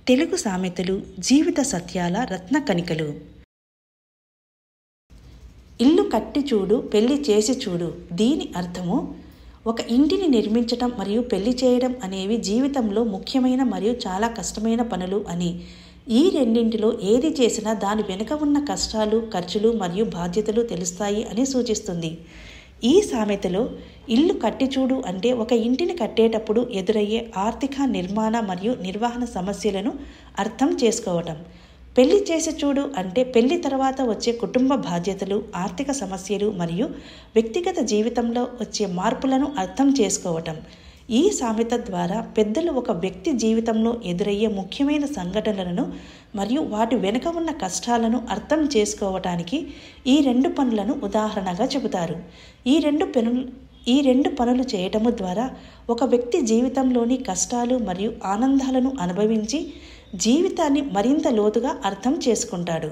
తెలుగు సామెతలు జీవిత సత్యాల రత్న కణికలు. ఇల్లు కట్టి చూడు, పెళ్లి చేసి చూడు. దీని అర్థము, ఒక ఇంటిని నిర్మించటం మరియు పెళ్లి చేయడం అనేవి జీవితంలో ముఖ్యమైన మరియు చాలా కష్టమైన పనులు అని. ఈ రెండింటిలో ఏది చేసినా దాని వెనుక ఉన్న కష్టాలు, ఖర్చులు మరియు బాధ్యతలు తెలుస్తాయి అని సూచిస్తుంది. ఈ సామెతలో ఇల్లు కట్టి చూడు అంటే ఒక ఇంటిని కట్టేటప్పుడు ఎదురయ్యే ఆర్థిక, నిర్మాణ మరియు నిర్వహణ సమస్యలను అర్థం చేసుకోవటం. పెళ్లి చేసి చూడు అంటే పెళ్లి తర్వాత వచ్చే కుటుంబ బాధ్యతలు, ఆర్థిక సమస్యలు మరియు వ్యక్తిగత జీవితంలో వచ్చే మార్పులను అర్థం చేసుకోవటం. ఈ సామెత ద్వారా పెద్దలు ఒక వ్యక్తి జీవితంలో ఎదురయ్యే ముఖ్యమైన సంఘటనలను మరియు వాటి వెనుక ఉన్న కష్టాలను అర్థం చేసుకోవటానికి ఈ రెండు పనులను ఉదాహరణగా చెబుతారు. ఈ రెండు పనులు చేయటము ద్వారా ఒక వ్యక్తి జీవితంలోని కష్టాలు మరియు ఆనందాలను అనుభవించి జీవితాన్ని మరింత లోతుగా అర్థం చేసుకుంటాడు.